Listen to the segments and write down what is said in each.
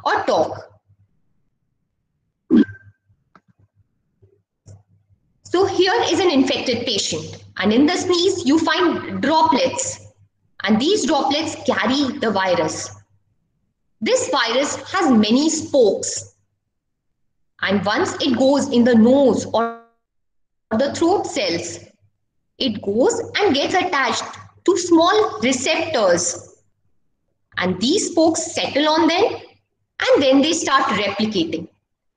or talk. So here is an infected patient, and in the sneeze you find droplets, and these droplets carry the virus. This virus has many spokes, and once it goes in the nose or the throat cells, it goes and gets attached to small receptors, and these spokes settle on them, and then they start replicating,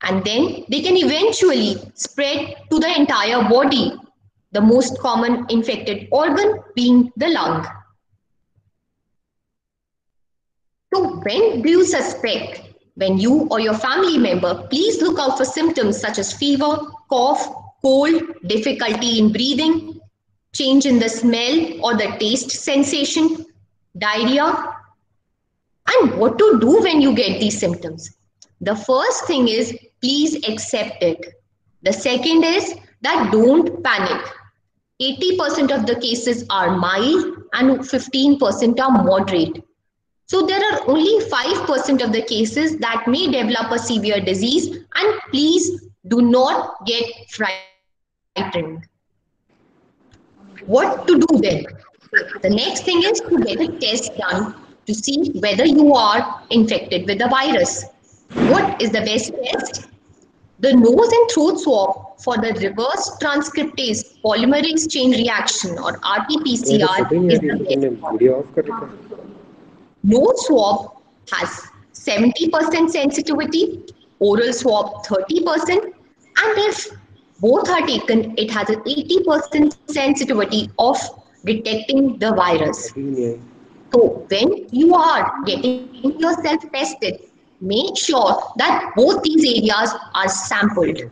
and then they can eventually spread to the entire body, the most common infected organ being the lung. So when do you suspect? When you or your family member, please look out for symptoms such as fever, cough, cold, difficulty in breathing, change in the smell or the taste sensation, diarrhea. And what to do when you get these symptoms? The first thing is, please accept it. The second is that don't panic. 80% of the cases are mild and 15% are moderate. So there are only 5% of the cases that may develop a severe disease, and please do not get frightened. What to do then? The next thing is to get a test done to see whether you are infected with the virus. What is the best test? The nose and throat swab for the reverse transcriptase polymerase chain reaction or RT-PCR is the best. Nose swab has 70% sensitivity, oral swab 30%, and if both are taken, it has an 80% sensitivity of detecting the virus. So when you are getting yourself tested, make sure that both these areas are sampled.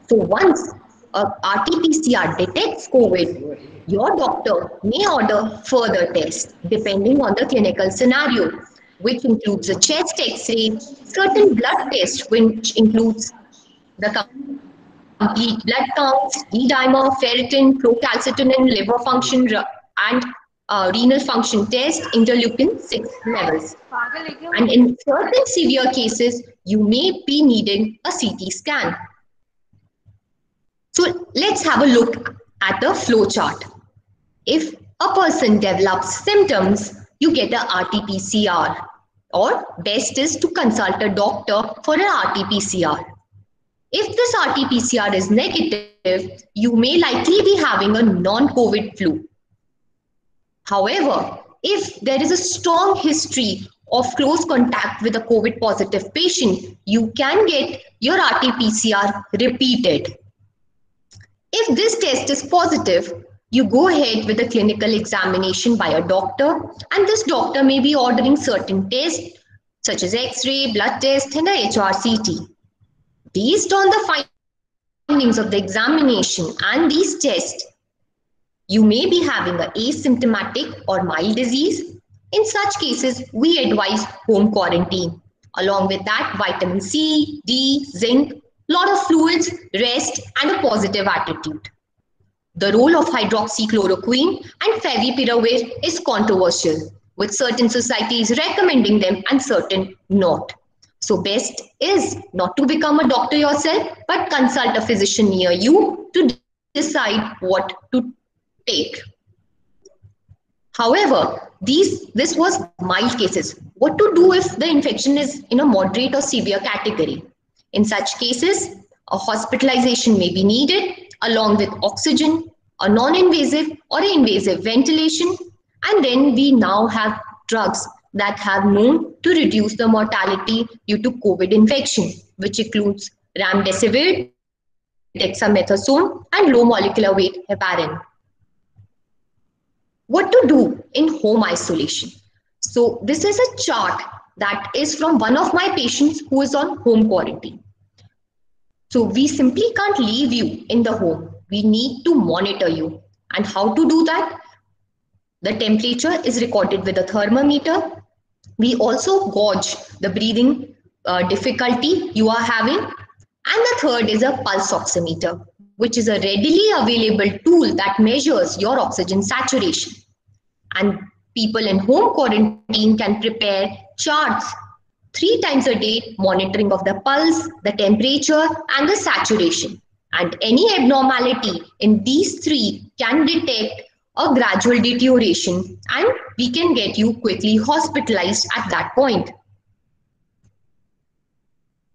So once a RT-PCR detects COVID, your doctor may order further tests depending on the clinical scenario, which includes a chest X-ray, certain blood tests, which includes the complete blood counts, D-dimer, ferritin, procalcitonin, liver function, and renal function test, interleukin 6 levels. And in certain severe cases, you may be needing a CT scan. So let's have a look at the flow chart. If a person develops symptoms, you get a RT-PCR, or best is to consult a doctor for an RT-PCR. If this RT-PCR is negative, you may likely be having a non-COVID flu. However, if there is a strong history of close contact with a COVID positive patient, you can get your RT-PCR repeated. If this test is positive, you go ahead with a clinical examination by a doctor, and this doctor may be ordering certain tests such as X-ray, blood test, and a HRCT. Based on the findings of the examination and these tests, you may be having an asymptomatic or mild disease. In such cases, we advise home quarantine. Along with that, vitamin C, D, zinc, lot of fluids, rest, and a positive attitude. The role of hydroxychloroquine and favipiravir is controversial, with certain societies recommending them and certain not. So best is not to become a doctor yourself, but consult a physician near you to decide what to take. However, this was mild cases. What to do if the infection is in a moderate or severe category? In such cases, a hospitalization may be needed along with oxygen, a non-invasive or invasive ventilation, and then we now have drugs that have known to reduce the mortality due to COVID infection, which includes remdesivir, dexamethasone, and low molecular weight heparin. What to do in home isolation? So this is a chart that is from one of my patients who is on home quarantine. So we simply can't leave you in the home. We need to monitor you. And how to do that? The temperature is recorded with a thermometer. We also gauge the breathing difficulty you are having. And the third is a pulse oximeter, which is a readily available tool that measures your oxygen saturation. And People in home quarantine can prepare charts 3 times a day, monitoring of the pulse, the temperature, and the saturation. And any abnormality in these three can detect a gradual deterioration, and we can get you quickly hospitalized at that point.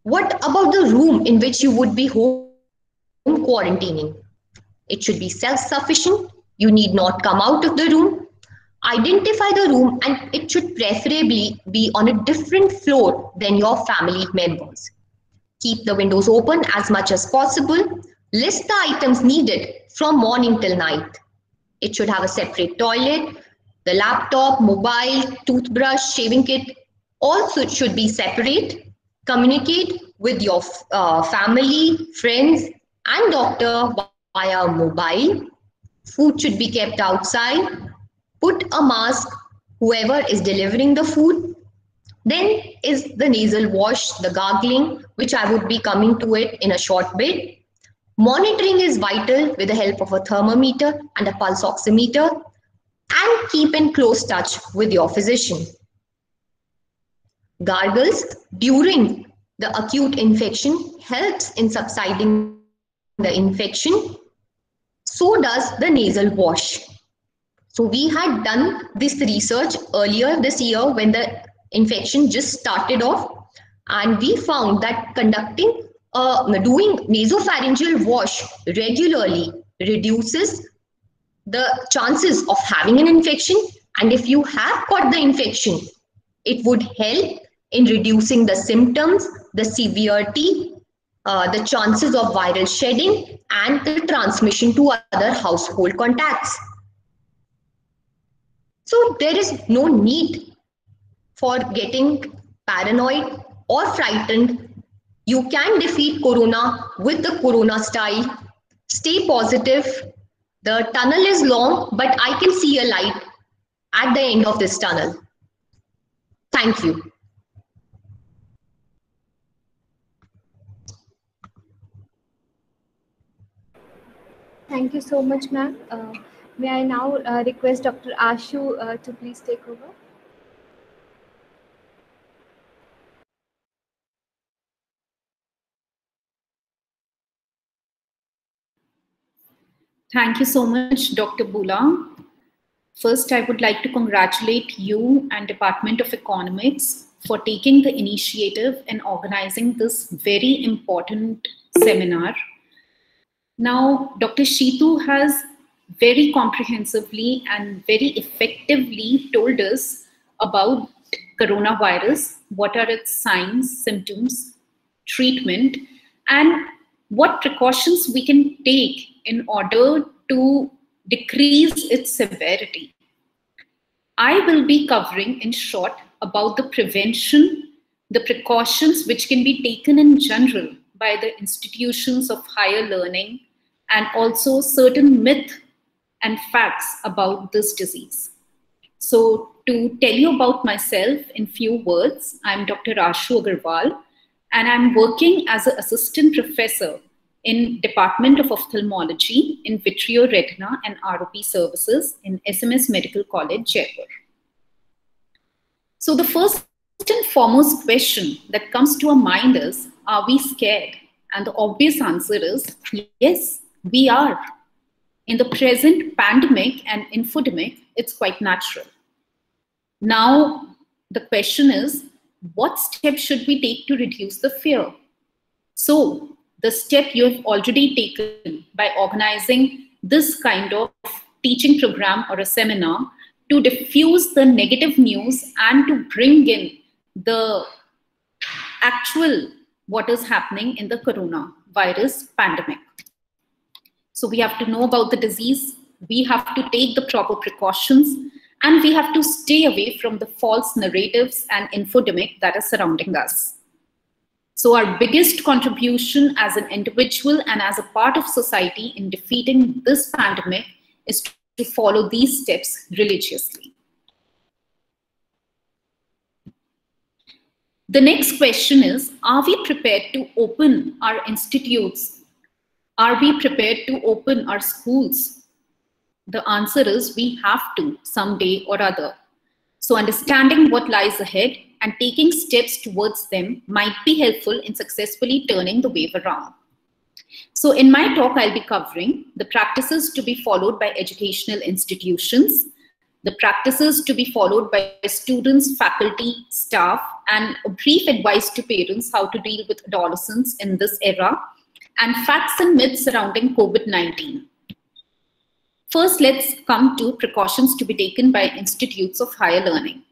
What about the room in which you would be home quarantining? It should be self-sufficient. You need not come out of the room. Identify the room, and it should preferably be on a different floor than your family members. Keep the windows open as much as possible. List the items needed from morning till night. It should have a separate toilet. The laptop, mobile, toothbrush, shaving kit also should be separate. Communicate with your family, friends, and doctor via mobile. Food should be kept outside. Put a mask whoever is delivering the food. Then is the nasal wash, the gargling, which I would be coming to it in a short bit. Monitoring is vital with the help of a thermometer and a pulse oximeter, and keep in close touch with your physician. Gargles during the acute infection helps in subsiding the infection. So does the nasal wash. So we had done this research earlier this year when the infection just started off, and we found that doing nasopharyngeal wash regularly reduces the chances of having an infection. And if you have got the infection, it would help in reducing the symptoms, the severity, the chances of viral shedding, and the transmission to other household contacts. So there is no need for getting paranoid or frightened. You can defeat corona with the corona style. Stay positive. The tunnel is long, but I can see a light at the end of this tunnel. Thank you. Thank you so much, ma'am. May I now request Dr. Ashu to please take over? Thank you so much, Dr. Bula. First, I would like to congratulate you and Department of Economics for taking the initiative and organizing this very important seminar. Now, Dr. Sheetu has very comprehensively and very effectively told us about coronavirus, what are its signs, symptoms, treatment, and what precautions we can take in order to decrease its severity. I will be covering in short about the prevention, the precautions which can be taken in general by the institutions of higher learning, and also certain myths and facts about this disease. So to tell you about myself in few words, I'm Dr. Ashu Agarwal, and I'm working as an assistant professor in Department of Ophthalmology in Vitrio Retina and ROP services in SMS Medical College, Jaipur. So the first and foremost question that comes to our mind is, are we scared? And the obvious answer is, yes, we are. In the present pandemic and infodemic, it's quite natural. Now, the question is, what steps should we take to reduce the fear? So, the step you have already taken by organizing this kind of teaching program or a seminar to diffuse the negative news and to bring in the actual what is happening in the coronavirus pandemic. So we have to know about the disease, we have to take the proper precautions, and we have to stay away from the false narratives and infodemic that is surrounding us. So our biggest contribution as an individual and as a part of society in defeating this pandemic is to follow these steps religiously. The next question is, are we prepared to open our institutes? Are we prepared to open our schools? The answer is we have to someday or other. So understanding what lies ahead and taking steps towards them might be helpful in successfully turning the wave around. So in my talk, I'll be covering the practices to be followed by educational institutions, the practices to be followed by students, faculty, staff, and a brief advice to parents how to deal with adolescents in this era, and facts and myths surrounding COVID-19. First, let's come to precautions to be taken by institutes of higher learning.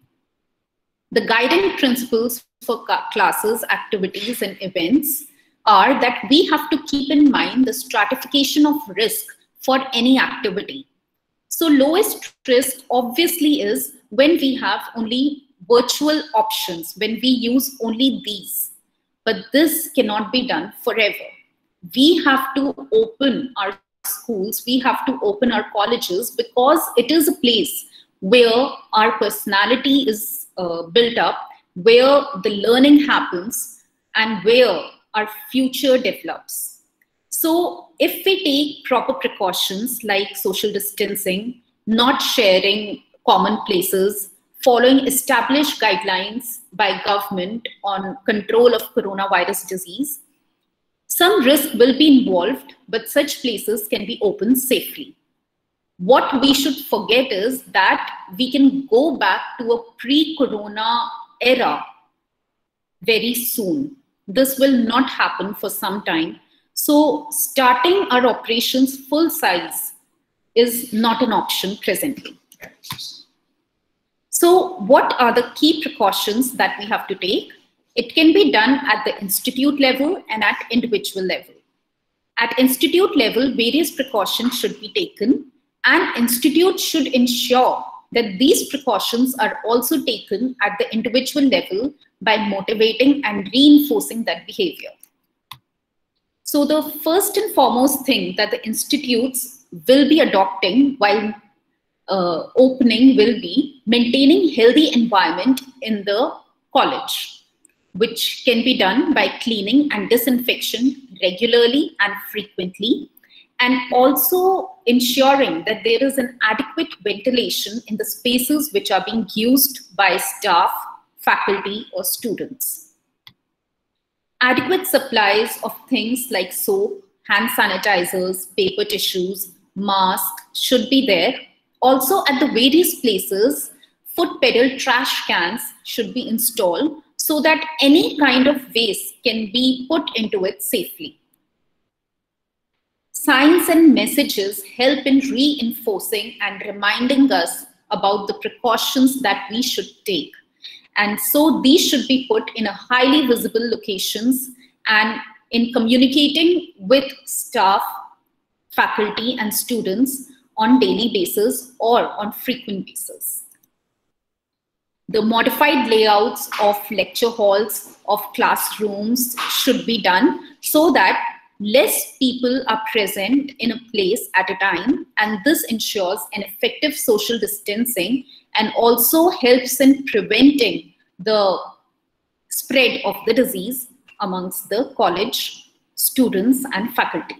The guiding principles for classes, activities, and events are that we have to keep in mind the stratification of risk for any activity. So lowest risk obviously is when we have only virtual options, when we use only these. But this cannot be done forever. We have to open our schools, we have to open our colleges, because it is a place where our personality is built up, where the learning happens, and where our future develops. So if we take proper precautions like social distancing, not sharing common places, following established guidelines by government on control of coronavirus disease, some risk will be involved, but such places can be opened safely. What we should forget is that we can go back to a pre-corona era very soon. This will not happen for some time. So starting our operations full size is not an option presently. So what are the key precautions that we have to take? It can be done at the institute level and at individual level. At institute level, various precautions should be taken, and institutes should ensure that these precautions are also taken at the individual level by motivating and reinforcing that behavior. So the first and foremost thing that the institutes will be adopting while opening will be maintaining healthy environment in the college, which can be done by cleaning and disinfection regularly and frequently, and also ensuring that there is an adequate ventilation in the spaces which are being used by staff, faculty, or students. Adequate supplies of things like soap, hand sanitizers, paper tissues, masks should be there. Also at the various places, foot pedal trash cans should be installed so that any kind of waste can be put into it safely. Signs and messages help in reinforcing and reminding us about the precautions that we should take. And so these should be put in a highly visible locations and in communicating with staff, faculty, and students on daily basis or on frequent basis. The modified layouts of lecture halls, of classrooms should be done so that less people are present in a place at a time, and this ensures an effective social distancing and also helps in preventing the spread of the disease amongst the college students and faculty.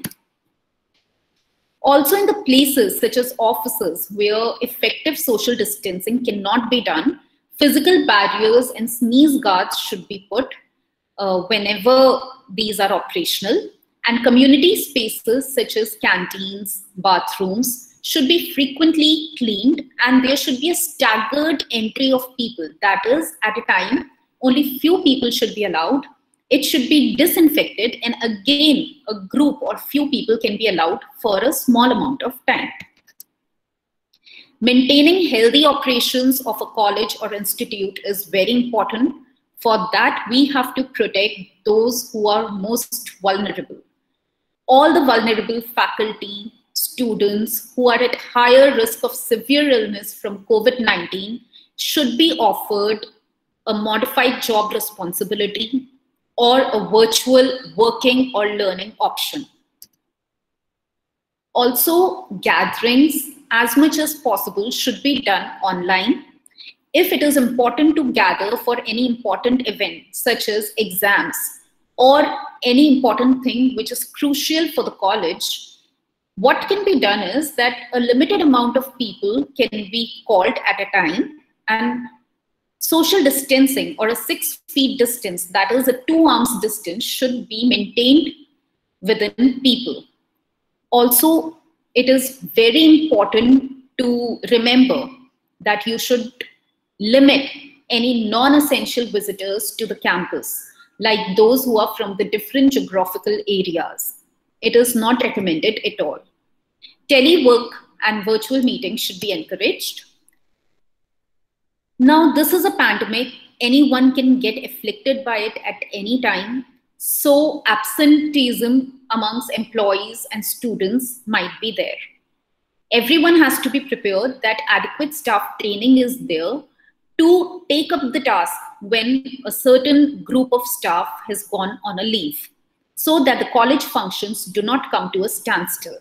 Also in the places such as offices where effective social distancing cannot be done, physical barriers and sneeze guards should be put whenever these are operational, and community spaces such as canteens, bathrooms should be frequently cleaned, and there should be a staggered entry of people. That is, at a time, only few people should be allowed. It should be disinfected, and again, a group or few people can be allowed for a small amount of time. Maintaining healthy operations of a college or institute is very important. For that, we have to protect those who are most vulnerable. All the vulnerable faculty, students who are at higher risk of severe illness from COVID-19 should be offered a modified job responsibility or a virtual working or learning option. Also, gatherings as much as possible should be done online. If it is important to gather for any important event, such as exams or any important thing which is crucial for the college, what can be done is that a limited amount of people can be called at a time, and Social distancing or a 6 feet distance, that is a 2 arms distance, should be maintained within people. Also, it is very important to remember that you should limit any non-essential visitors to the campus, like those who are from the different geographical areas. It is not recommended at all. Telework and virtual meetings should be encouraged. Now, this is a pandemic. Anyone can get afflicted by it at any time. So absenteeism amongst employees and students might be there. Everyone has to be prepared that adequate staff training is there to take up the task when a certain group of staff has gone on a leave, so that the college functions do not come to a standstill.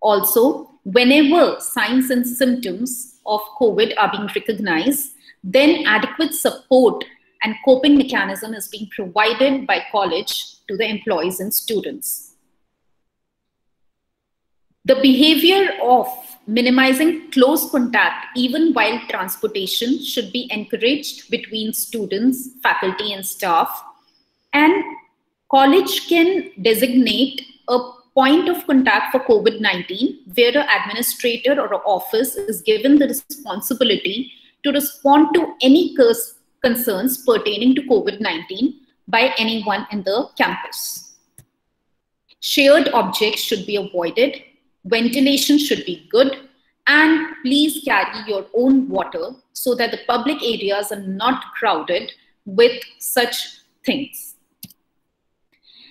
Also, whenever signs and symptoms of COVID are being recognized, then adequate support and coping mechanism is being provided by college to the employees and students. The behavior of minimizing close contact, even while transportation, should be encouraged between students, faculty, and staff. And college can designate a point of contact for COVID-19, where an administrator or an office is given the responsibility to respond to any concerns pertaining to COVID-19 by anyone in the campus. Shared objects should be avoided, ventilation should be good, and please carry your own water so that the public areas are not crowded with such things.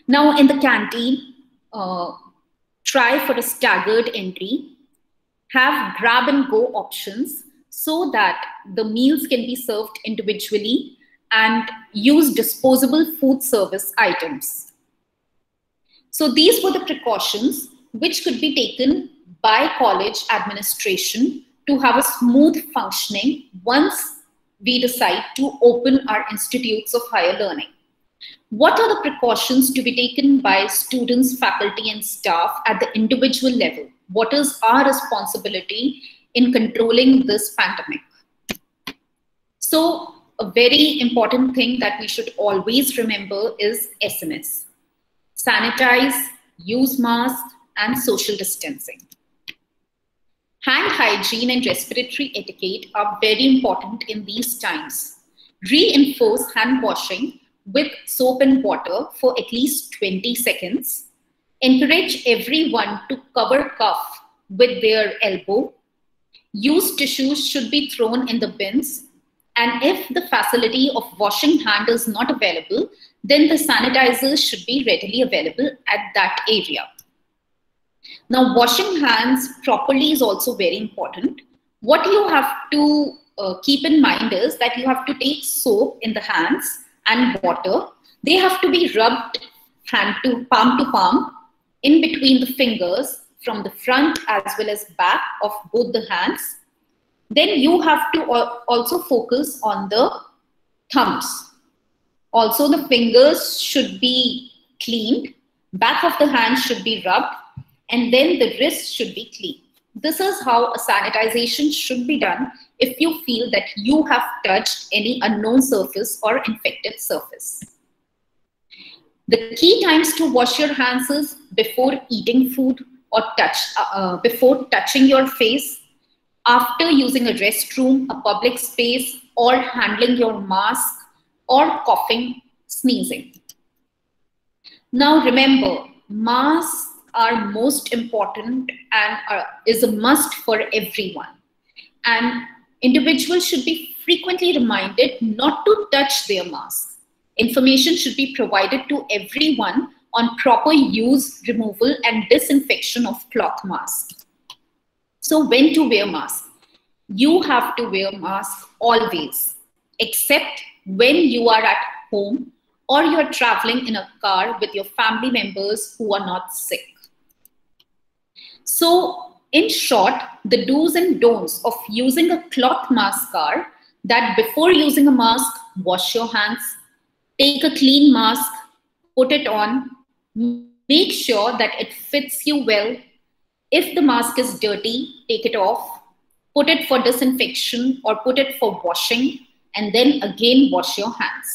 Now, in the canteen, try for a staggered entry, have grab and go options so that the meals can be served individually, and use disposable food service items. So these were the precautions which could be taken by college administration to have a smooth functioning once we decide to open our institutes of higher learning. What are the precautions to be taken by students, faculty, and staff at the individual level? What is our responsibility in controlling this pandemic? So, a very important thing that we should always remember is SMS. Sanitize, use mask, and social distancing. Hand hygiene and respiratory etiquette are very important in these times. Reinforce hand washing with soap and water for at least 20 seconds. Encourage everyone to cover cough with their elbow. Used tissues should be thrown in the bins. And if the facility of washing hand is not available, then the sanitizers should be readily available at that area. Now, washing hands properly is also very important. What you have to keep in mind is that you have to take soap in the hands and water. They have to be rubbed hand to palm in between the fingers from the front as well as back of both the hands. Then you have to also focus on the thumbs. Also, the fingers should be cleaned, back of the hand should be rubbed, and then the wrist should be clean. This is how a sanitization should be done if you feel that you have touched any unknown surface or infected surface. The key times to wash your hands is before eating food or before touching your face, after using a restroom, a public space, or handling your mask, or coughing, sneezing. Now remember, masks are most important and is a must for everyone. And individuals should be frequently reminded not to touch their mask. Information should be provided to everyone on proper use, removal, and disinfection of cloth masks. So when to wear mask? You have to wear mask always, except when you are at home or you are traveling in a car with your family members who are not sick. So in short, the do's and don'ts of using a cloth mask are that before using a mask, wash your hands, take a clean mask, put it on, make sure that it fits you well. If the mask is dirty, take it off, put it for disinfection or put it for washing, and then again wash your hands.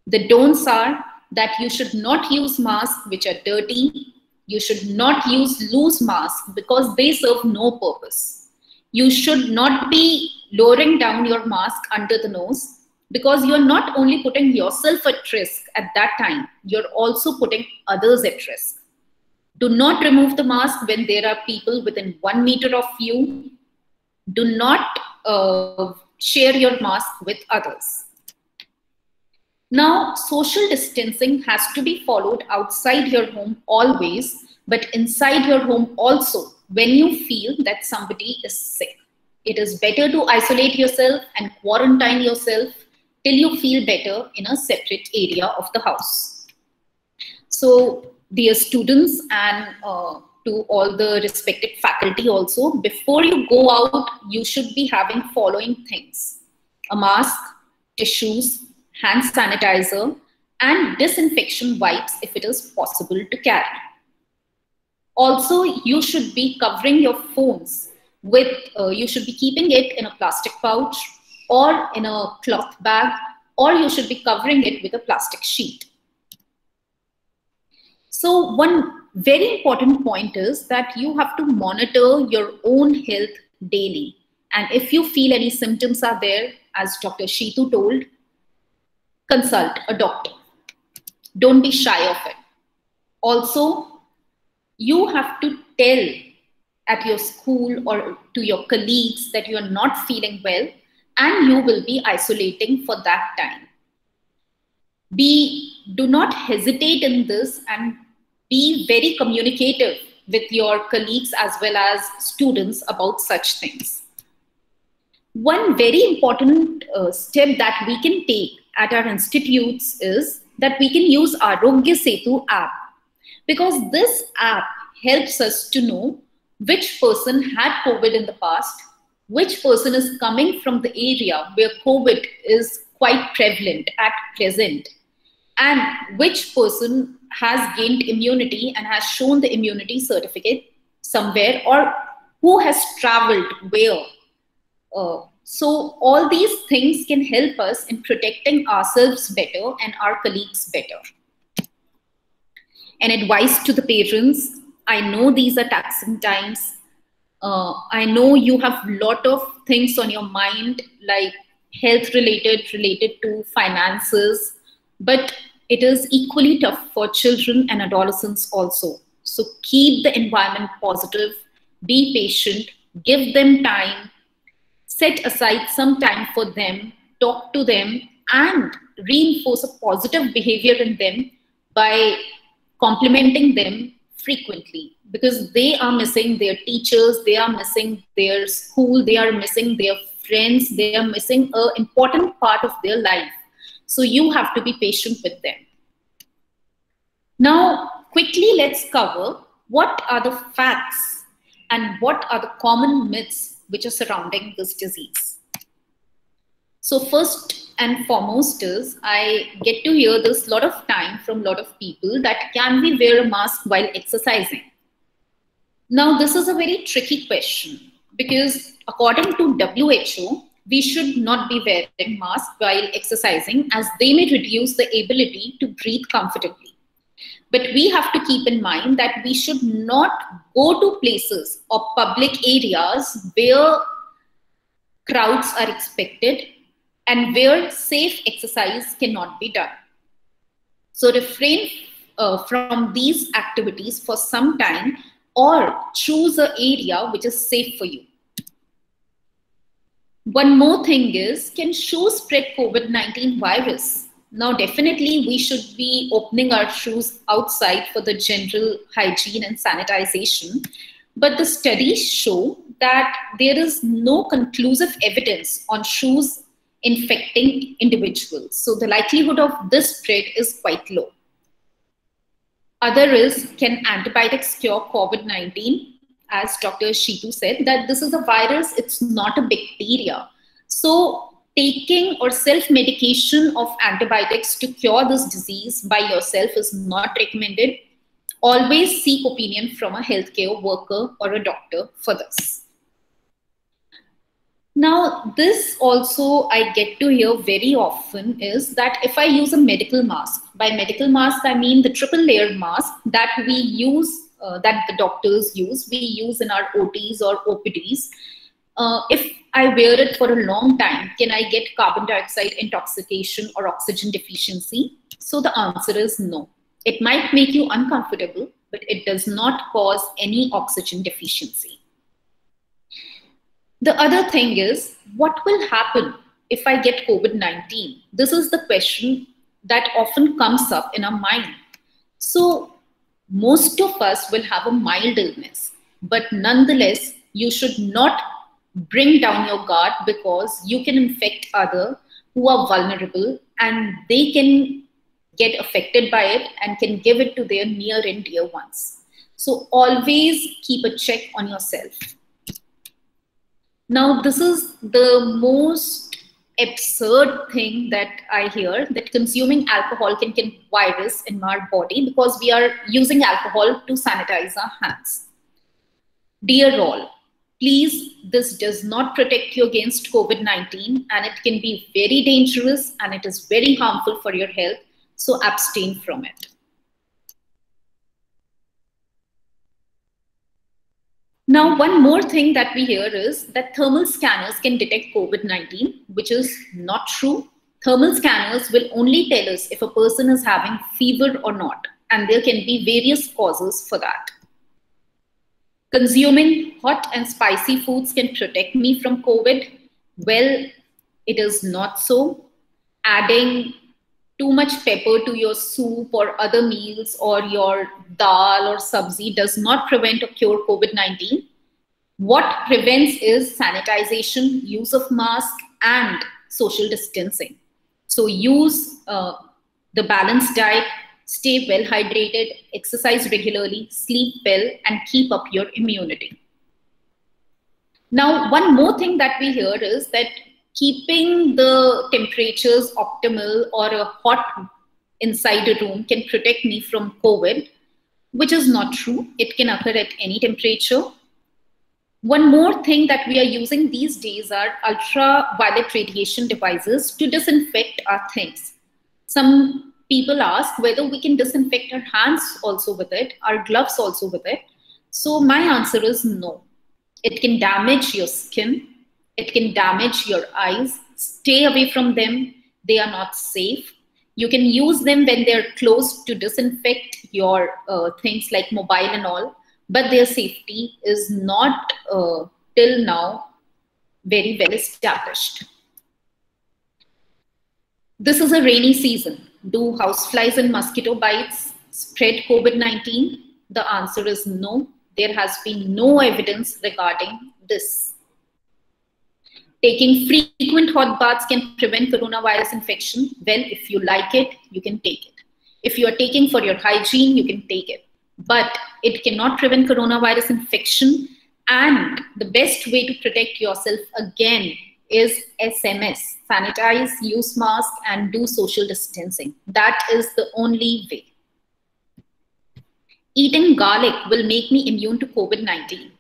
The don'ts are that you should not use masks which are dirty. You should not use loose masks because they serve no purpose. You should not be lowering down your mask under the nose because you're not only putting yourself at risk at that time, you're also putting others at risk. Do not remove the mask when there are people within 1 meter of you. Do not share your mask with others. Now, social distancing has to be followed outside your home always, but inside your home also when you feel that somebody is sick. It is better to isolate yourself and quarantine yourself till you feel better in a separate area of the house. So, dear students and to all the respected faculty also, before you go out, you should be having following things: a mask, tissues, hand sanitizer, and disinfection wipes if it is possible to carry. Also, you should be covering your phones with, you should be keeping it in a plastic pouch or in a cloth bag, or you should be covering it with a plastic sheet. So one very important point is that you have to monitor your own health daily. And if you feel any symptoms are there, as Dr. Sheetu told, consult a doctor. Don't be shy of it. Also, you have to tell at your school or to your colleagues that you are not feeling well, and you will be isolating for that time. Do not hesitate in this and be very communicative with your colleagues as well as students about such things. One very important step that we can take at our institutes is that we can use Arogya Setu app, because this app helps us to know which person had COVID in the past, which person is coming from the area where COVID is quite prevalent at present, and which person has gained immunity and has shown the immunity certificate somewhere, or who has traveled where. So all these things can help us in protecting ourselves better and our colleagues better. An advice to the parents: I know these are taxing times. I know you have a lot of things on your mind, like health related to finances, but it is equally tough for children and adolescents also. So keep the environment positive, be patient, give them time, set aside some time for them, talk to them, and reinforce a positive behavior in them by complimenting them frequently, because they are missing their teachers, they are missing their school, they are missing their friends, they are missing an important part of their life. So you have to be patient with them. Now, quickly let's cover what are the facts and what are the common myths which are surrounding this disease. So first and foremost is, I get to hear this a lot of time from a lot of people, that can we wear a mask while exercising? Now, this is a very tricky question, because according to WHO, we should not be wearing masks while exercising, as they may reduce the ability to breathe comfortably. But we have to keep in mind that we should not go to places or public areas where crowds are expected and where safe exercise cannot be done. So refrain from these activities for some time, or choose an area which is safe for you. One more thing is, can shoes spread COVID-19 virus? Now, definitely we should be opening our shoes outside for the general hygiene and sanitization. But the studies show that there is no conclusive evidence on shoes infecting individuals. So the likelihood of this spread is quite low. Other is, can antibiotics cure COVID-19? As Dr. Sheetu said, that this is a virus, it's not a bacteria. So taking or self-medication of antibiotics to cure this disease by yourself is not recommended. Always seek opinion from a healthcare worker or a doctor for this. Now, this also I get to hear very often is that if I use a medical mask, by medical mask I mean the triple layer mask that we use, that the doctors use, we use in our OTs or OPDs. If I wear it for a long time, can I get carbon dioxide intoxication or oxygen deficiency? So the answer is no. It might make you uncomfortable, but it does not cause any oxygen deficiency. The other thing is, what will happen if I get COVID-19? This is the question that often comes up in our mind. So most of us will have a mild illness, but nonetheless, you should not bring down your guard, because you can infect others who are vulnerable and they can get affected by it and can give it to their near and dear ones. So always keep a check on yourself. Now, this is the most absurd thing that I hear, that consuming alcohol can kill virus in our body because we are using alcohol to sanitize our hands. Dear all, please, this does not protect you against COVID-19, and it can be very dangerous and it is very harmful for your health. So abstain from it. Now, one more thing that we hear is that thermal scanners can detect COVID-19, which is not true. Thermal scanners will only tell us if a person is having fever or not, and there can be various causes for that. Consuming hot and spicy foods can protect me from COVID. Well, it is not so. Adding too much pepper to your soup or other meals or your dal or sabzi does not prevent or cure COVID-19. What prevents is sanitization, use of mask, and social distancing. So use the balanced diet, stay well hydrated, exercise regularly, sleep well, and keep up your immunity. Now, one more thing that we hear is that keeping the temperatures optimal or a hot inside a room can protect me from COVID, which is not true. It can occur at any temperature. One more thing that we are using these days are ultraviolet radiation devices to disinfect our things. Some people ask whether we can disinfect our hands also with it, our gloves also with it. So my answer is no. It can damage your skin. It can damage your eyes. Stay away from them. They are not safe. You can use them when they're closed to disinfect your things like mobile and all, but their safety is not till now very well established. This is a rainy season. Do houseflies and mosquito bites spread COVID-19? The answer is no. There has been no evidence regarding this. Taking frequent hot baths can prevent coronavirus infection. Well, if you like it, you can take it. If you are taking for your hygiene, you can take it. But it cannot prevent coronavirus infection. And the best way to protect yourself again is SMS. Sanitize, use mask, and do social distancing. That is the only way. Eating garlic will make me immune to COVID-19.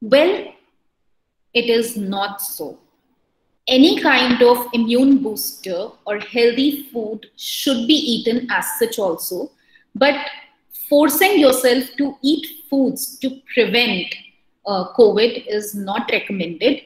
Well, it is not so. Any kind of immune booster or healthy food should be eaten as such also, but forcing yourself to eat foods to prevent COVID is not recommended.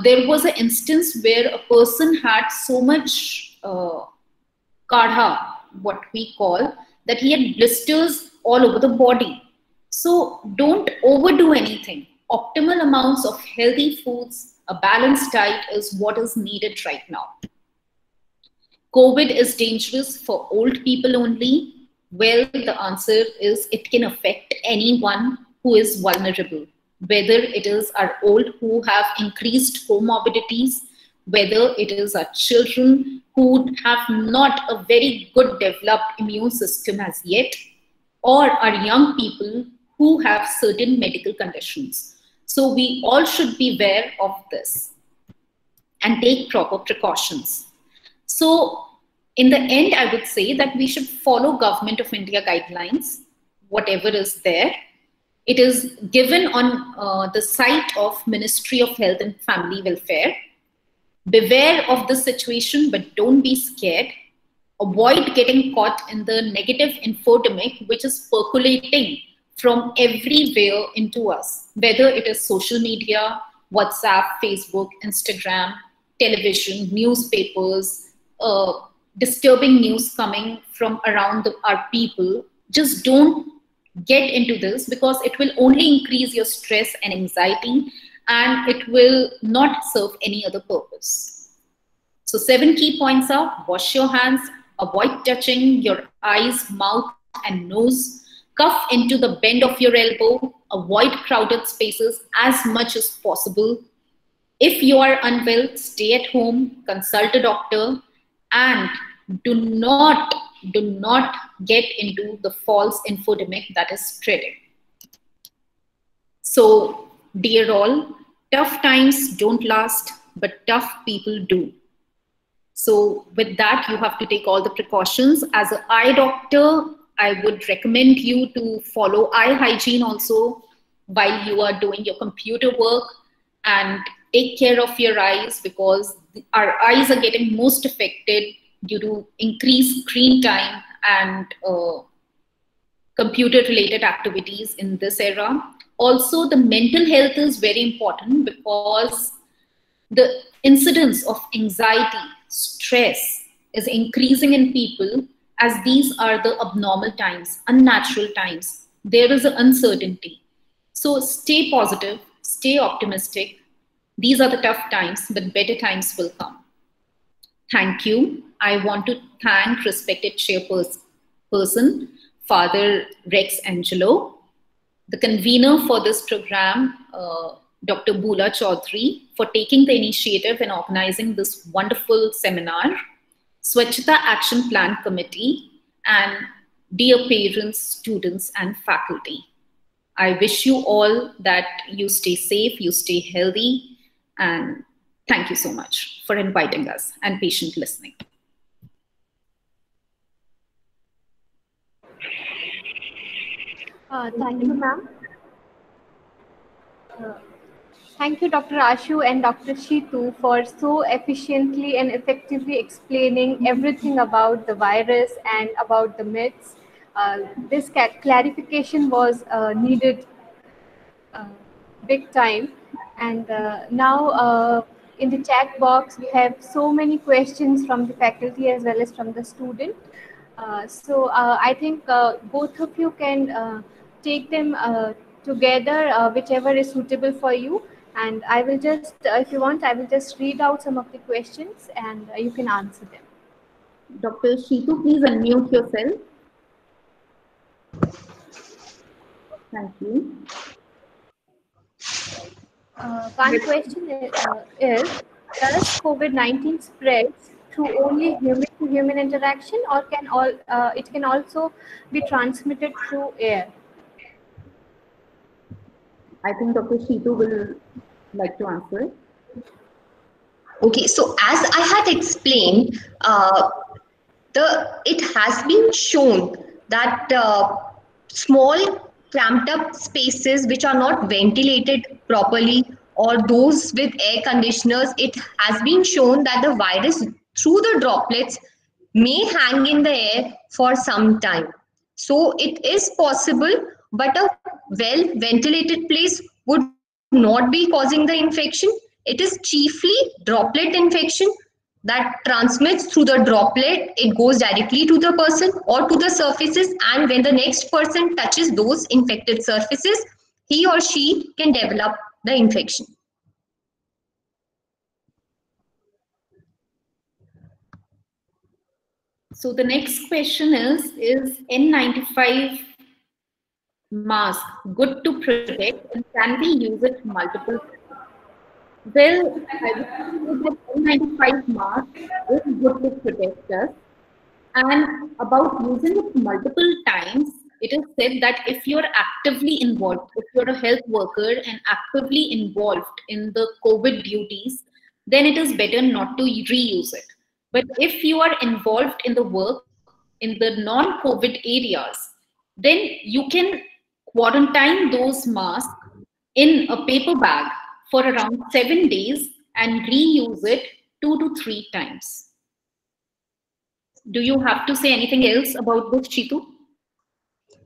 There was an instance where a person had so much kadha, what we call, that he had blisters all over the body. So don't overdo anything. Optimal amounts of healthy foods, a balanced diet is what is needed right now. COVID is dangerous for old people only. Well, the answer is it can affect anyone who is vulnerable, whether it is our old who have increased comorbidities, whether it is our children who have not a very good developed immune system as yet, or our young people who have certain medical conditions. So we all should be aware of this and take proper precautions. So in the end, I would say that we should follow Government of India guidelines, whatever is there. It is given on the site of Ministry of Health and Family Welfare. Beware of the situation, but don't be scared. Avoid getting caught in the negative infodemic, which is percolating from everywhere into us, whether it is social media, WhatsApp, Facebook, Instagram, television, newspapers, disturbing news coming from around our people. Just don't get into this, because it will only increase your stress and anxiety, and it will not serve any other purpose. So 7 key points are: wash your hands, avoid touching your eyes, mouth, and nose, cough into the bend of your elbow, avoid crowded spaces as much as possible. If you are unwell, stay at home, consult a doctor, and do not get into the false infodemic that is spreading. So, dear all, tough times don't last, but tough people do. So with that, you have to take all the precautions. As an eye doctor, I would recommend you to follow eye hygiene also while you are doing your computer work, and take care of your eyes, because our eyes are getting most affected due to increased screen time and computer related activities in this era. Also, the mental health is very important, because the incidence of anxiety, stress is increasing in people, as these are the abnormal times, unnatural times. There is an uncertainty. So stay positive, stay optimistic. These are the tough times, but better times will come. Thank you. I want to thank respected chairperson, Father Rex Angelo, the convener for this program, Dr. Bula Chaudhary, for taking the initiative and organizing this wonderful seminar, Swachhata Action Plan Committee, and dear parents, students, and faculty. I wish you all that you stay safe, you stay healthy, and thank you so much for inviting us and patient listening. Thank you, ma'am. Thank you, Dr. Ashu and Dr. Shitu, for so efficiently and effectively explaining everything about the virus and about the myths. This clarification was needed big time. And now in the chat box, we have so many questions from the faculty as well as from the student. So I think both of you can take them together, whichever is suitable for you. And I will just, if you want, I will just read out some of the questions and you can answer them. Dr. Shitu, please unmute yourself. Thank you. One question is, does COVID-19 spread through only human-to-human interaction, or can it can also be transmitted through air? I think Dr. Shitu will like to answer it. Okay, so as I had explained, it has been shown that small cramped up spaces which are not ventilated properly, or those with air conditioners, it has been shown that the virus through the droplets may hang in the air for some time. So it is possible, but a well ventilated place would not be causing the infection. It is chiefly droplet infection that transmits through the droplet. It goes directly to the person or to the surfaces, and when the next person touches those infected surfaces, he or she can develop the infection. So the next question is N95 mask good to protect, and can we use it multiple times? Well, I would say that N95 mask is good to protect us. And about using it multiple times, it is said that if you're actively involved, if you're a health worker and actively involved in the COVID duties, then it is better not to reuse it. But if you are involved in the work in the non-COVID areas, then you can quarantine those masks in a paper bag for around 7 days and reuse it 2 to 3 times. Do you have to say anything else about this, Chitu?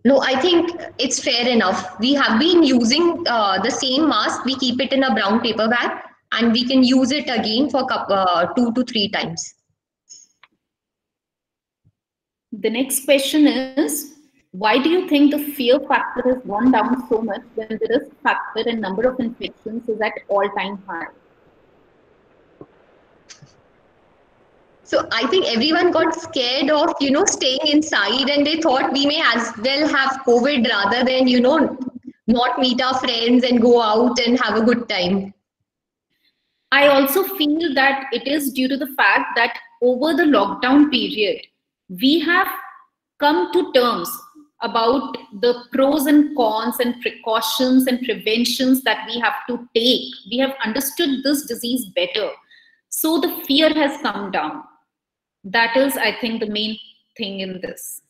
No, I think it's fair enough. We have been using the same mask. We keep it in a brown paper bag and we can use it again for 2 to 3 times. The next question is, why do you think the fear factor has gone down so much when the risk factor and number of infections is at all-time high? So I think everyone got scared of, staying inside, and they thought we may as well have COVID rather than, not meet our friends and go out and have a good time. I also feel that it is due to the fact that over the lockdown period, we have come to terms about the pros and cons and precautions and preventions that we have to take. We have understood this disease better. So the fear has come down. That is, I think, the main thing in this.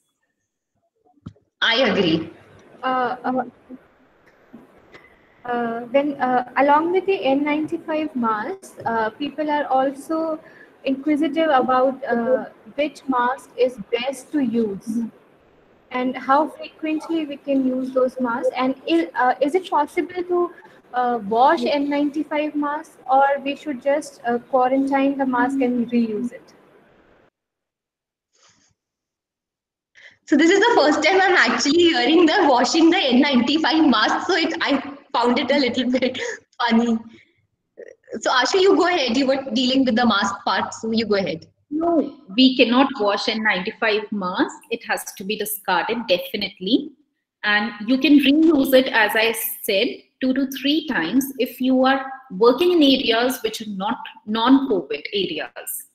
I agree. Along with the N95 mask, people are also inquisitive about which mask is best to use and how frequently we can use those masks, and is it possible to wash N95 mask, or we should just quarantine the mask and reuse it? So this is the first time I'm actually hearing the washing the N95 mask. So I found it a little bit funny. So Ashu, you go ahead. You were dealing with the mask part, so you go ahead. No, we cannot wash N95 mask. It has to be discarded, definitely. And you can reuse it, as I said, 2 to 3 times if you are working in areas which are not non-COVID areas.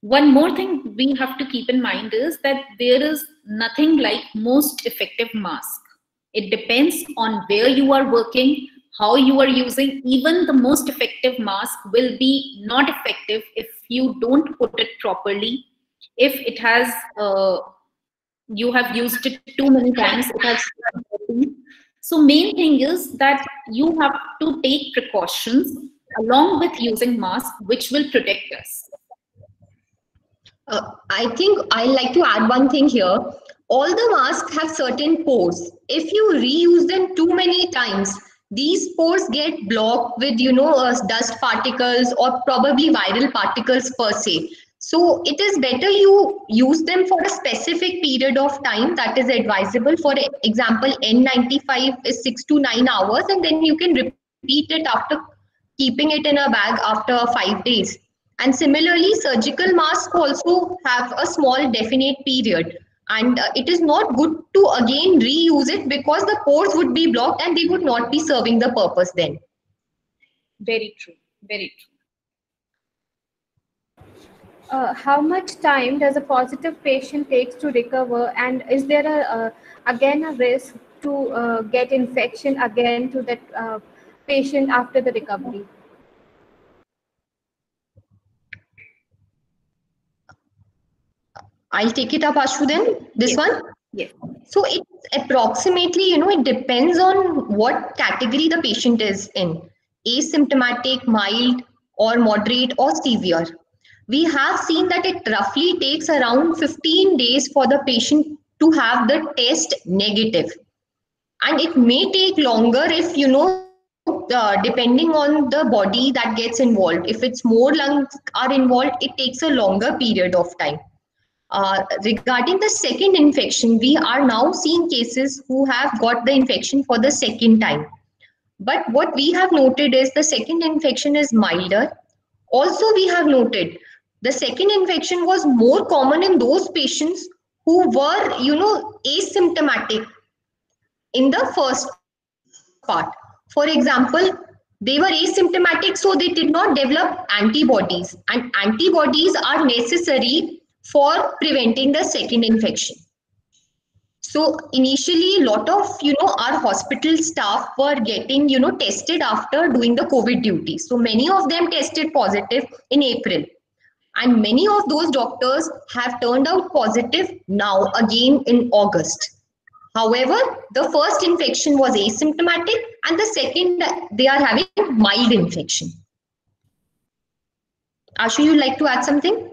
One more thing we have to keep in mind is that there is nothing like most effective mask. It depends on where you are working, how you are using. Even the most effective mask will be not effective if you don't put it properly. If it has, you have used it too many times, it has. So main thing is that you have to take precautions along with using mask, which will protect us. I think I like to add one thing here. All the masks have certain pores. If you reuse them too many times, these pores get blocked with, dust particles or probably viral particles per se. So it is better you use them for a specific period of time that is advisable. For example, N95 is 6 to 9 hours, and then you can repeat it after keeping it in a bag after 5 days. And similarly, surgical masks also have a small definite period. And it is not good to again reuse it because the pores would be blocked and they would not be serving the purpose then. Very true. Very true. How much time does a positive patient take to recover? And is there again a risk to get infection again to that patient after the recovery? I'll take it up, Ashu, then. This one? Yes. So it's approximately, it depends on what category the patient is in. Asymptomatic, mild, or moderate, or severe. We have seen that it roughly takes around 15 days for the patient to have the test negative. And it may take longer if, depending on the body that gets involved. If it's more lungs are involved, it takes a longer period of time. Regarding the second infection, we are now seeing cases who have got the infection for the second time. But what we have noted is the second infection is milder. Also, we have noted the second infection was more common in those patients who were, asymptomatic in the first part. For example, they were asymptomatic, so they did not develop antibodies, and antibodies are necessary for preventing the second infection. So initially, a lot of, our hospital staff were getting, tested after doing the COVID duty. So many of them tested positive in April. And many of those doctors have turned out positive now again in August. However, the first infection was asymptomatic and the second, they are having mild infection. Ashu, you'd like to add something?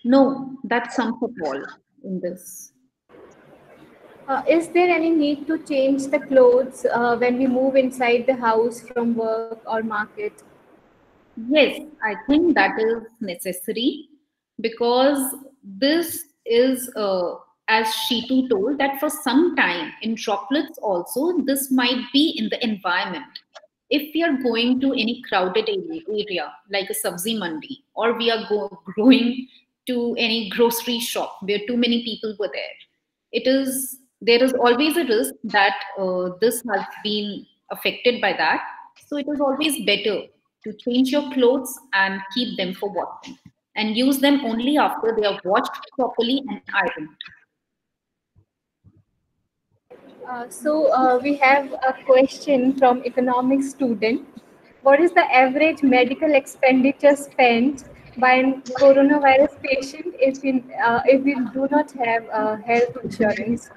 No, that sums up all in this. Is there any need to change the clothes when we move inside the house from work or market? Yes, I think that is necessary because this is, as Shitu told, that for some time in droplets also, this might be in the environment. If we are going to any crowded area like a sabzi mandi, or we are going to any grocery shop where too many people were there, there is always a risk that this has been affected by that. So it is always better to change your clothes and keep them for washing and use them only after they are washed properly and ironed. So we have a question from economics student. What is the average medical expenditure spent by a coronavirus patient if we do not have health insurance?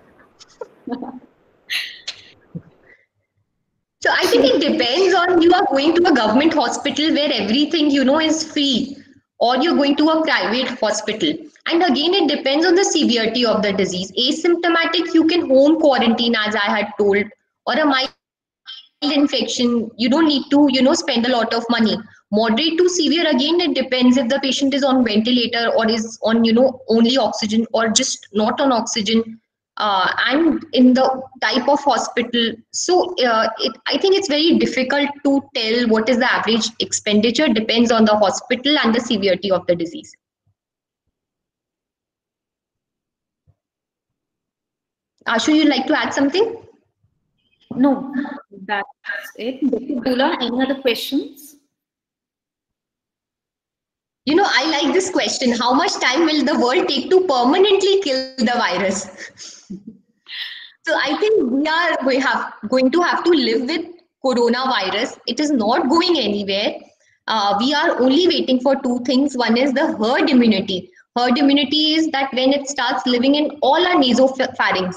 So I think it depends on, you are going to a government hospital where everything is free, or you're going to a private hospital. And again, it depends on the severity of the disease. Asymptomatic, you can home quarantine, as I had told, or a mild infection, you don't need to spend a lot of money. Moderate to severe, again, it depends if the patient is on ventilator or is on only oxygen or just not on oxygen, and in the type of hospital. So I think it's very difficult to tell what is the average expenditure. Depends on the hospital and the severity of the disease. Ashu, you'd like to add something? No, that's it. Dr. Bula, any other questions? I like this question. How much time will the world take to permanently kill the virus? So I think going to have to live with coronavirus. It is not going anywhere. We are only waiting for two things. One is the herd immunity. Herd immunity is that when it starts living in all our nasopharynx,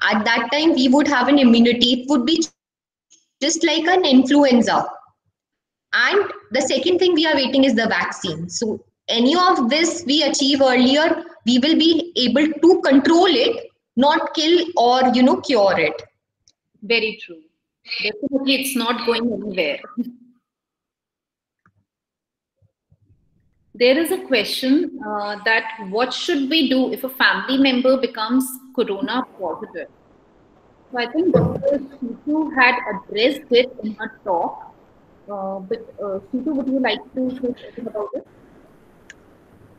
at that time we would have an immunity. It would be just like an influenza. And the second thing we are waiting is the vaccine. So any of this we achieve earlier, we will be able to control it, not kill or cure it. Very true. Definitely, it's not going anywhere. There is a question that what should we do if a family member becomes corona positive? So I think Dr. Shitu had addressed it in her talk. But Shitu, would you like to say something about it?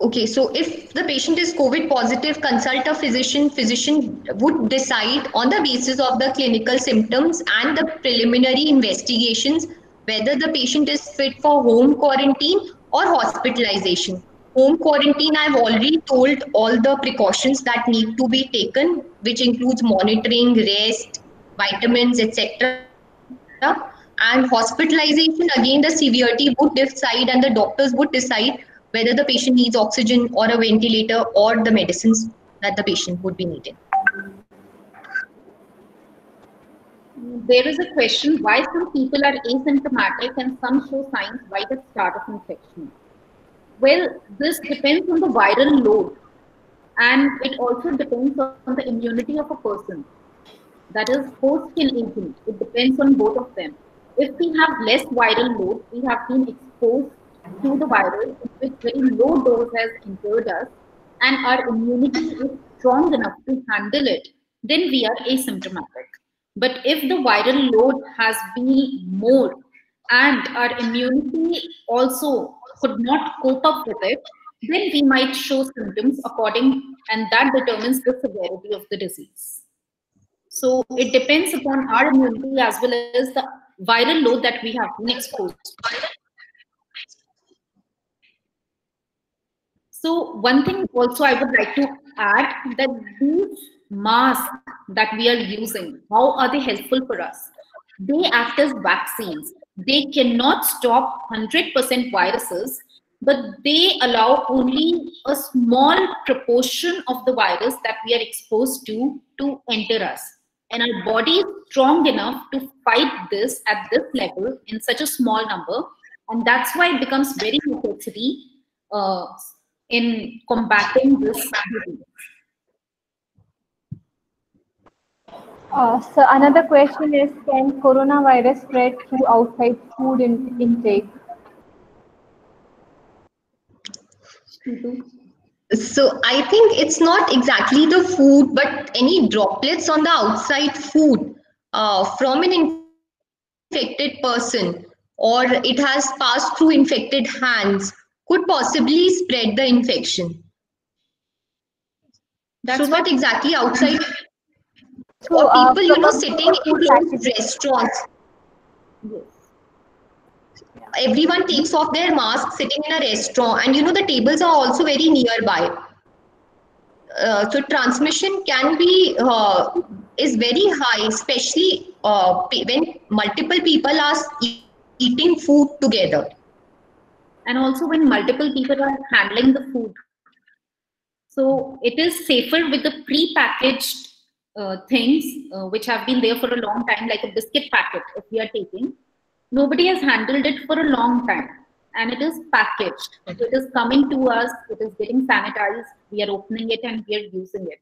Okay, so if the patient is COVID positive, consult a physician. Physician would decide on the basis of the clinical symptoms and the preliminary investigations whether the patient is fit for home quarantine or hospitalization. Home quarantine, I've already told all the precautions that need to be taken, which includes monitoring, rest, vitamins, etc. And hospitalization, again, the severity would decide and the doctors would decide whether the patient needs oxygen or a ventilator or the medicines that the patient would be needing. There is a question why some people are asymptomatic and some show signs right at start of infection. Well, this depends on the viral load, and it also depends on the immunity of a person. That is post-kill agent. It depends on both of them. If we have less viral load, we have been exposed to the virus, which very low dose has entered us, and our immunity is strong enough to handle it, then we are asymptomatic. But if the viral load has been more and our immunity also could not cope up with it, then we might show symptoms according, and that determines the severity of the disease. So it depends upon our immunity as well as the viral load that we have been exposed to. So one thing also I would like to add that these masks that we are using, how are they helpful for us? They act as vaccines. They cannot stop 100% viruses, but they allow only a small proportion of the virus that we are exposed to enter us. and our body is strong enough to fight this at this level in such a small number, and that's why it becomes very necessary in combating this disease. So another question is, can coronavirus spread through outside food intake? So I think it's not exactly the food, but any droplets on the outside food from an infected person, or it has passed through infected hands, could possibly spread the infection. That's so not exactly outside. So, Or people, sitting in food closed packaging. restaurants. Yes. Everyone takes off their mask sitting in a restaurant, and the tables are also very nearby. So transmission can be is very high, especially when multiple people are eating food together. And also when multiple people are handling the food. So it is safer with the pre-packaged things which have been there for a long time, like a biscuit packet if we are taking. Nobody has handled it for a long time, and it is packaged. So it is coming to us, it is getting sanitized, we are opening it and we are using it.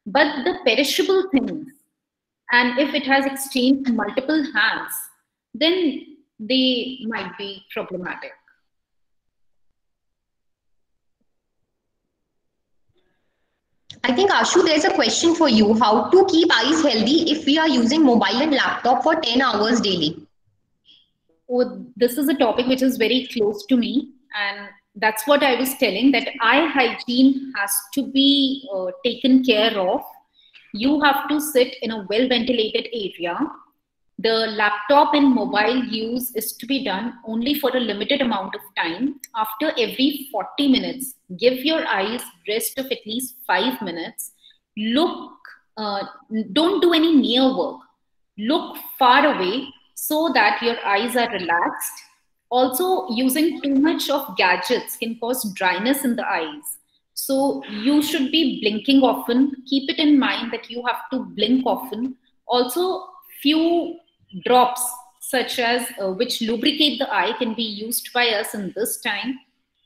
But the perishable things, and if it has exchanged multiple hands, then they might be problematic. I think, Ashu, there's a question for you. How to keep eyes healthy if we are using mobile and laptop for 10 hours daily? Oh, this is a topic which is very close to me, and that's what I was telling, that eye hygiene has to be taken care of. You have to sit in a well ventilated area. The laptop and mobile use is to be done only for a limited amount of time. After every 40 minutes, give your eyes rest of at least 5 minutes. Look, don't do any near work. Look far away so that your eyes are relaxed. Also, using too much of gadgets can cause dryness in the eyes. So you should be blinking often. Keep it in mind that you have to blink often. Also, few drops such as which lubricate the eye can be used by us in this time,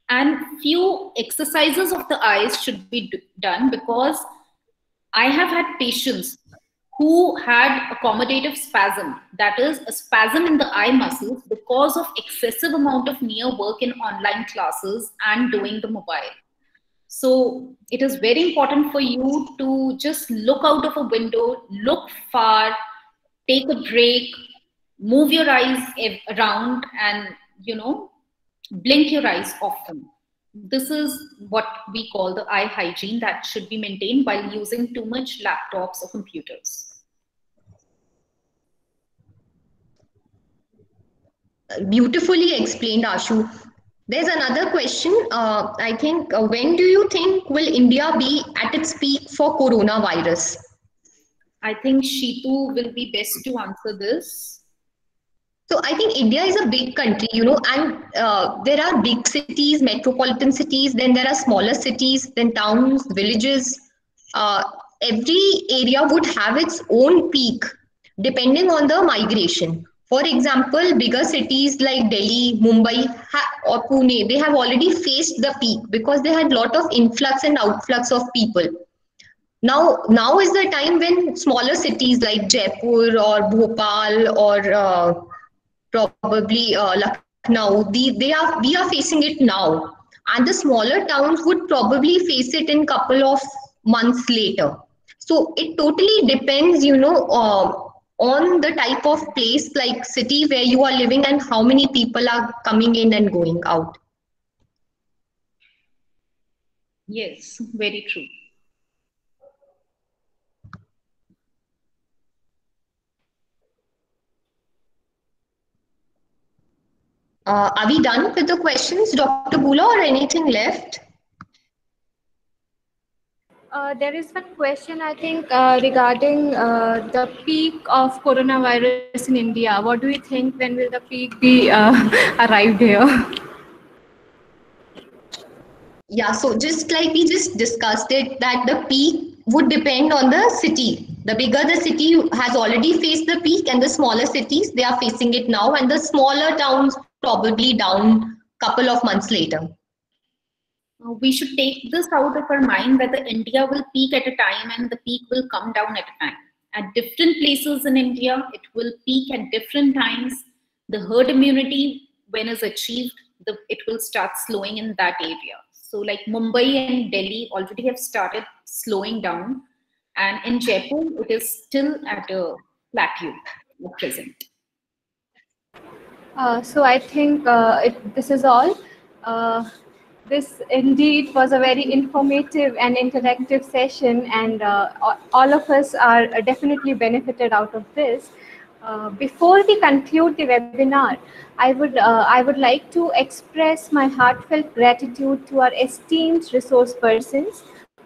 and few exercises of the eyes should be done, because I have had patients who had accommodative spasm, that is a spasm in the eye muscles because of excessive amount of near work in online classes and doing the mobile. So it is very important for you to just look out of a window, look far, take a break, move your eyes around, and blink your eyes often. This is what we call the eye hygiene that should be maintained while using too much laptops or computers. Beautifully explained, Ashu. There's another question. I think, when do you think will India be at its peak for coronavirus? I think Shitu will be best to answer this. So I think India is a big country, and there are big cities, metropolitan cities, then there are smaller cities, then towns, villages. Every area would have its own peak depending on the migration. For example, bigger cities like Delhi, Mumbai, or Pune, they have already faced the peak because they had a lot of influx and outflux of people. Now is the time when smaller cities like Jaipur or Bhopal or probably Lucknow, we are facing it now, and the smaller towns would probably face it in couple of months later. So it totally depends, on the type of place, like city where you are living and how many people are coming in and going out. Yes, very true. Are we done with the questions, Dr. Bula, or anything left? There is one question, I think, regarding the peak of coronavirus in India. What do you think? When will the peak be arrived here? Yeah, so just like we just discussed it, that the peak would depend on the city. The bigger the city has already faced the peak, and the smaller cities, they are facing it now, and the smaller towns probably down couple of months later. We should take this out of our mind that the India will peak at a time and the peak will come down at a time. At different places in India, it will peak at different times. The herd immunity, when is achieved, it will start slowing in that area. So like Mumbai and Delhi already have started slowing down, and in Jaipur, it is still at a plateau at present. So I think this is all. This indeed was a very informative and interactive session, and all of us are definitely benefited out of this. Before we conclude the webinar, I would like to express my heartfelt gratitude to our esteemed resource persons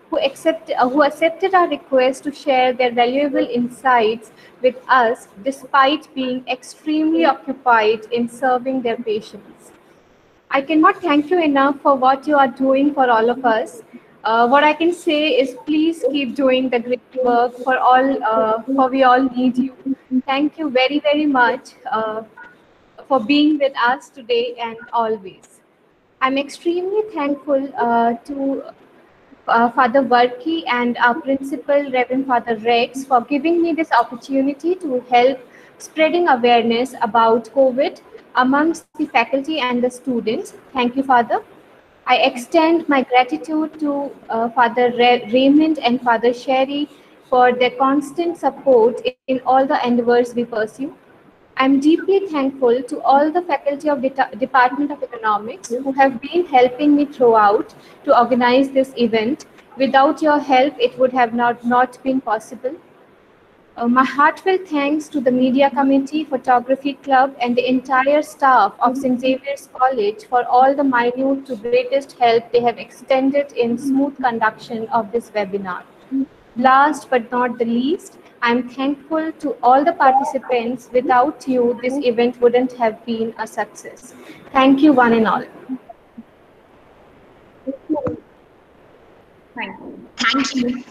who accepted our request to share their valuable insights with us despite being extremely occupied in serving their patients. I cannot thank you enough for what you are doing for all of us. What I can say is please keep doing the great work for we all need you. Thank you very, very much for being with us today and always. I'm extremely thankful to Father Varkey and our principal, Reverend Father Rex, for giving me this opportunity to help spreading awareness about COVID amongst the faculty and the students. Thank you, Father. I extend my gratitude to Father Raymond and Father Sherry for their constant support in all the endeavors we pursue. I'm deeply thankful to all the faculty of the Department of Economics who have been helping me throughout to organize this event. Without your help, it would have not been possible. My heartfelt thanks to the Media Committee, Photography Club, and the entire staff of St. Xavier's College for all the minute to greatest help they have extended in smooth conduction of this webinar. Last but not the least, I'm thankful to all the participants. Without you, this event wouldn't have been a success. Thank you, one and all. Thank you. Thank you.